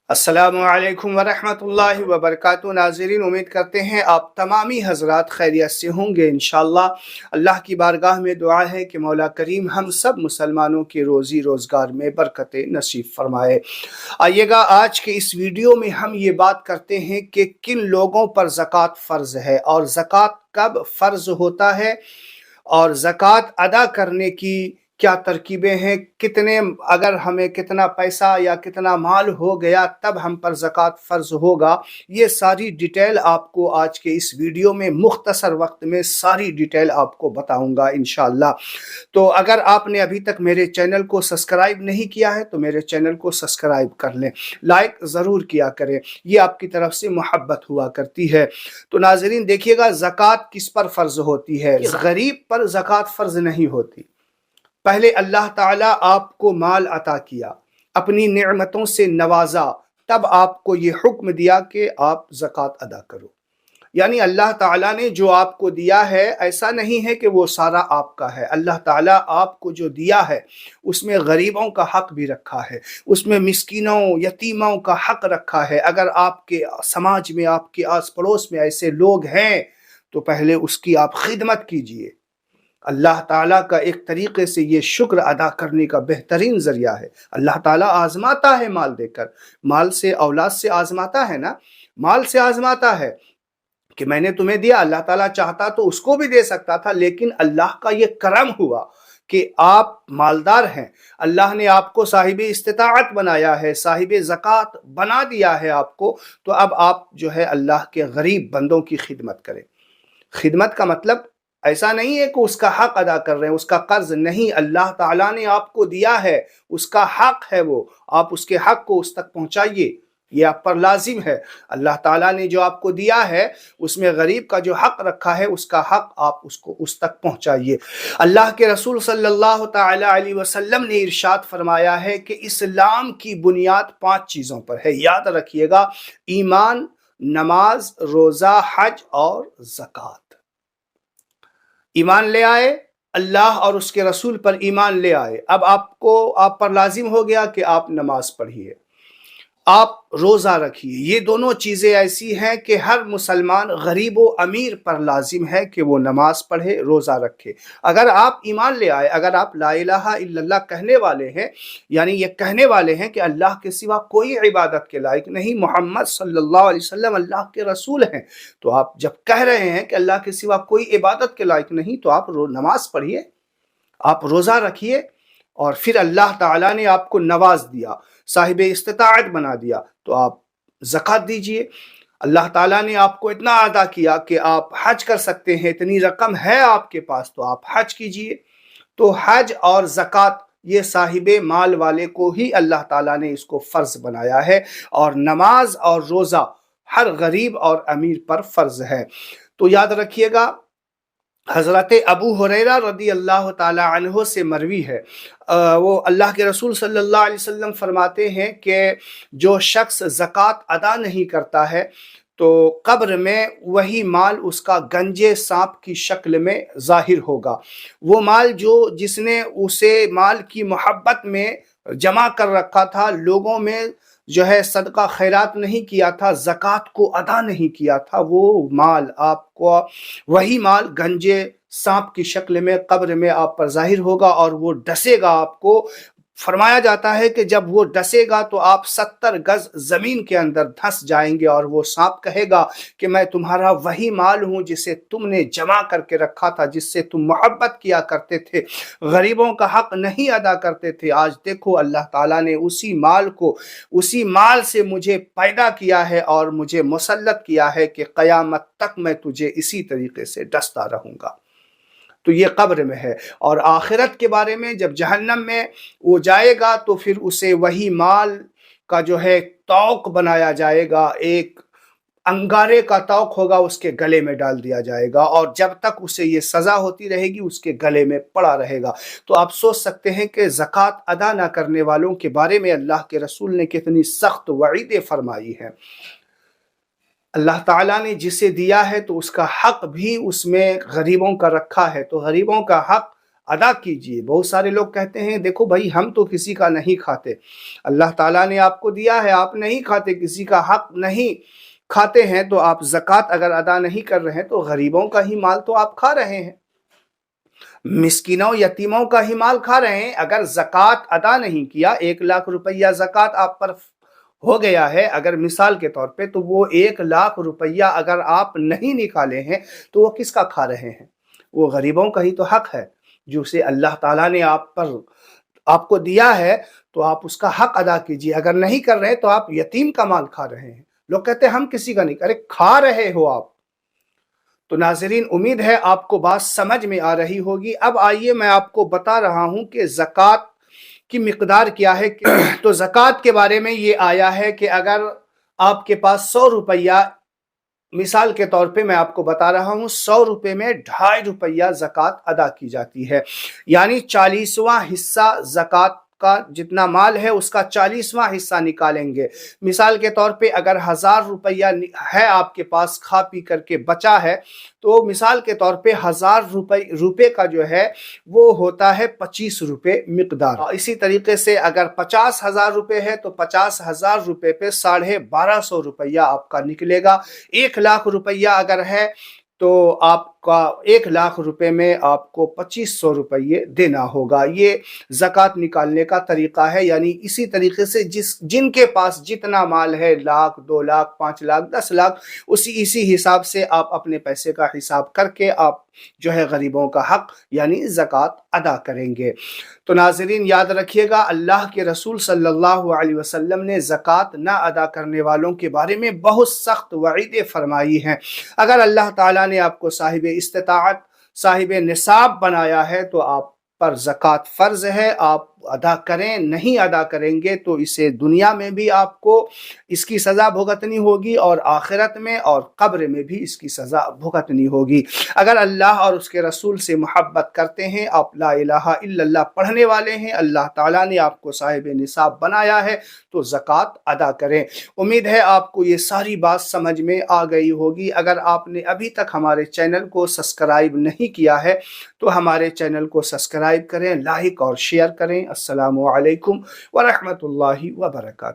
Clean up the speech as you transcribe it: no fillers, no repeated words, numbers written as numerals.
अस्सलामु अलैकुम वरहमतुल्लाहि वबरकातुहू। नाज़रीन, उम्मीद करते हैं आप तमामी हज़रात खैरियत से होंगे। इंशाअल्लाह अल्लाह की बारगाह में दुआ है कि मौला करीम हम सब मुसलमानों के रोज़ी रोज़गार में बरकत नसीब फरमाए। आइएगा आज के इस वीडियो में हम ये बात करते हैं कि किन लोगों पर ज़कात फ़र्ज़ है और ज़कात कब फ़र्ज़ होता है और ज़कात अदा करने की क्या तरकीबें हैं, कितने अगर हमें कितना पैसा या कितना माल हो गया तब हम पर ज़कात फ़र्ज़ होगा। ये सारी डिटेल आपको आज के इस वीडियो में मुख्तसर वक्त में सारी डिटेल आपको बताऊंगा इंशाअल्लाह। तो अगर आपने अभी तक मेरे चैनल को सब्सक्राइब नहीं किया है तो मेरे चैनल को सब्सक्राइब कर लें, लाइक ज़रूर किया करें, ये आपकी तरफ से मोहब्बत हुआ करती है। तो नाज़रीन देखिएगा, ज़कात किस पर फ़र्ज़ होती है? गरीब पर ज़कात फ़र्ज़ नहीं होती। पहले अल्लाह ताला आपको माल अता किया, अपनी नेमतों से नवाजा, तब आपको ये हुक्म दिया कि आप ज़कात अदा करो। यानी अल्लाह ताला ने जो आपको दिया है ऐसा नहीं है कि वो सारा आपका है। अल्लाह ताला आपको जो दिया है उसमें गरीबों का हक भी रखा है, उसमें मिस्कीनों यतीमों का हक रखा है। अगर आपके समाज में, आपके आस पड़ोस में ऐसे लोग हैं तो पहले उसकी आप खिदमत कीजिए। अल्लाह ताला का एक तरीके से ये शुक्र अदा करने का बेहतरीन ज़रिया है। अल्लाह ताला आज़माता है माल देकर, माल से औलाद से आज़माता है ना, माल से आज़माता है कि मैंने तुम्हें दिया। अल्लाह ताला चाहता तो उसको भी दे सकता था, लेकिन अल्लाह का ये करम हुआ कि आप मालदार हैं, अल्लाह ने आपको साहिब इस्तिताअत बनाया है, साहिब ज़कात बना दिया है आपको। तो अब आप जो है अल्लाह के गरीब बंदों की खिदमत करें। खिदमत का मतलब ऐसा नहीं है कि उसका हक अदा कर रहे हैं, उसका कर्ज नहीं। अल्लाह ताला ने आपको दिया है, उसका हक है वो, आप उसके हक को उस तक पहुंचाइए, ये आप पर लाजिम है। अल्लाह ताला ने जो आपको दिया है उसमें गरीब का जो हक रखा है उसका हक आप उसको उस तक पहुंचाइए। अल्लाह के रसूल सल्लल्लाहु ताला अलैहि वसल्लम ने इरशाद फरमाया है कि इस्लाम की बुनियाद 5 चीज़ों पर है, याद रखिएगा, ईमान, नमाज, रोज़ा, हज और ज़कात। ईमान ले आए, अल्लाह और उसके रसूल पर ईमान ले आए। अब आप पर लाजिम हो गया कि आप नमाज पढ़िए, आप रोज़ा रखिए। ये दोनों चीज़ें ऐसी हैं कि हर मुसलमान गरीब व अमीर पर लाजिम है कि वो नमाज पढ़े, रोज़ा रखे। अगर आप ईमान ले आए, अगर आप ला इलाहा इल्लल्लाह कहने वाले हैं, यानी ये कहने वाले हैं कि अल्लाह के सिवा कोई इबादत के लायक नहीं, मोहम्मद सल्लल्लाहु अलैहि वसल्लम अल्लाह के रसूल हैं, तो आप जब कह रहे हैं कि अल्लाह के सिवा कोई इबादत के लायक नहीं, तो आप नमाज पढ़िए, आप रोज़ा रखिए। और फिर अल्लाह ताला ने आपको नवाज दिया, साहिब इस्तिताअत बना दिया, तो आप ज़कात दीजिए। अल्लाह ताला ने आपको इतना अदा किया कि आप हज कर सकते हैं, इतनी रकम है आपके पास, तो आप हज कीजिए। तो हज और ज़कात ये साहिब माल वाले को ही अल्लाह ताला ने इसको फ़र्ज़ बनाया है, और नमाज और रोज़ा हर गरीब और अमीर पर फ़र्ज़ है। तो याद रखिएगा, हज़रत अबू हुरैरा रदी अल्लाह ताला अन्हो से मरवी है, वो अल्लाह के रसूल सल्लल्लाहु अलैहि वसल्लम फरमाते हैं कि जो शख्स ज़कात अदा नहीं करता है तो कब्र में वही माल उसका गंजे सांप की शक्ल में ज़ाहिर होगा। वो माल जो जिसने उसे माल की मोहब्बत में जमा कर रखा था, लोगों में जो है सदका खैरात नहीं किया था, ज़कात को अदा नहीं किया था, वो माल आपको, वही माल गंजे सांप की शक्ल में कब्र में आप पर जाहिर होगा और वो डसेगा आपको। फरमाया जाता है कि जब वो डसेगा तो आप 70 गज जमीन के अंदर धंस जाएंगे और वो सांप कहेगा कि मैं तुम्हारा वही माल हूं जिसे तुमने जमा करके रखा था, जिससे तुम मोहब्बत किया करते थे, गरीबों का हक नहीं अदा करते थे। आज देखो अल्लाह ताला ने उसी माल को, उसी माल से मुझे पैदा किया है और मुझे मुसल्लत किया है कि क़यामत तक मैं तुझे इसी तरीके से डसता रहूँगा। तो ये कब्र में है। और आखिरत के बारे में, जब जहन्नम में वो जाएगा तो फिर उसे वही माल का जो है तौक बनाया जाएगा, एक अंगारे का तौक होगा, उसके गले में डाल दिया जाएगा और जब तक उसे ये सज़ा होती रहेगी उसके गले में पड़ा रहेगा। तो आप सोच सकते हैं कि ज़कात अदा ना करने वालों के बारे में अल्लाह के रसूल ने कितनी सख्त वईदें फरमाई हैं। अल्लाह ताला ने जिसे दिया है तो उसका हक भी उसमें गरीबों का रखा है, तो गरीबों का हक ادا کیجئے۔ بہت سارے لوگ کہتے ہیں دیکھو بھائی ہم تو کسی کا نہیں کھاتے، اللہ تعالیٰ نے آپ کو دیا ہے، آپ نہیں کھاتے، کسی کا حق نہیں کھاتے ہیں، تو آپ زکوٰۃ اگر ادا نہیں کر رہے ہیں تو غریبوں کا ہی مال تو آپ کھا رہے ہیں، مسکینوں یتیموں کا ہی مال کھا رہے ہیں۔ اگر زکوٰۃ ادا نہیں کیا، 1,00,000 روپیہ زکوٰۃ آپ پر ہو گیا ہے اگر مثال کے طور پہ، تو وہ 1,00,000 روپیہ اگر آپ نہیں نکالے ہیں تو وہ کس کا کھا رہے ہیں؟ وہ غریبوں کا ہی تو حق ہے، جو سے اللہ تعالیٰ نے آپ کو دیا ہے، تو آپ اس کا حق ادا کیجئے۔ اگر نہیں کر رہے تو آپ یتیم کا مال کھا رہے ہیں۔ لوگ کہتے ہیں ہم کسی کا نہیں، ارے کھا رہے ہو آپ۔ تو ناظرین، امید ہے آپ کو بات سمجھ میں آ رہی ہوگی۔ اب آئیے میں آپ کو بتا رہا ہوں کہ زکوٰۃ کی مقدار کیا ہے۔ تو زکوٰۃ کے بارے میں یہ آیا ہے کہ اگر آپ کے پاس 100 روپیہ، مثال کے طور پہ میں آپ کو بتا رہا ہوں، 100 روپے میں 2.5 روپیہ زکوٰۃ ادا کی جاتی ہے، یعنی 40واں حصہ زکوٰۃ کا جتنا مال ہے اس کا 40واں حصہ نکالیں گے۔ مثال کے طور پہ اگر 1,000 روپیہ ہے آپ کے پاس، کھا پی کر کے بچا ہے، تو مثال کے طور پہ 1,000 روپے کا جو ہے وہ ہوتا ہے 25 روپے مقدار۔ اسی طریقے سے اگر 50,000 روپے ہے تو 50,000 روپے پہ 1,250 روپیہ آپ کا نکلے گا۔ 1,00,000 روپیہ اگر ہے تو آپ کا 1,00,000 روپے میں آپ کو 2,500 روپیے دینا ہوگا۔ یہ زکوٰۃ نکالنے کا طریقہ ہے۔ یعنی اسی طریقے سے جن کے پاس جتنا مال ہے، 1,00,000، 2,00,000، 5,00,000، 10,00,000، اسی حساب سے آپ اپنے پیسے کا حساب کر کے آپ جو ہے غریبوں کا حق یعنی زکوٰۃ ادا کریں گے۔ تو ناظرین یاد رکھیے گا، اللہ کے رسول صلی اللہ علیہ وسلم نے زکوٰۃ نہ ادا کرنے والوں کے بارے میں بہت سخت وعیدیں فرمائی ہیں۔ اگر اللہ تعالیٰ نے آپ کو صاحب استطاعت، صاحب نصاب بنایا ہے تو آپ پر زکوٰۃ فرض ہے، آپ ادا کریں۔ نہیں ادا کریں گے تو اسے دنیا میں بھی آپ کو اس کی سزا بھگتنی ہوگی، اور آخرت میں اور قبر میں بھی اس کی سزا بھگتنی ہوگی۔ اگر اللہ اور اس کے رسول سے محبت کرتے ہیں، آپ لا الہ الا اللہ پڑھنے والے ہیں، اللہ تعالیٰ نے آپ کو صاحب نصاب بنایا ہے، تو زکوٰۃ ادا کریں۔ امید ہے آپ کو یہ ساری بات سمجھ میں آ گئی ہوگی۔ اگر آپ نے ابھی تک ہمارے چینل کو سبسکرائب نہیں کیا ہے تو ہمارے چینل کو سبسکرائب کریں، لائک اور شیئر کریں۔ السلام علیکم ورحمۃ اللہ وبرکاتہ۔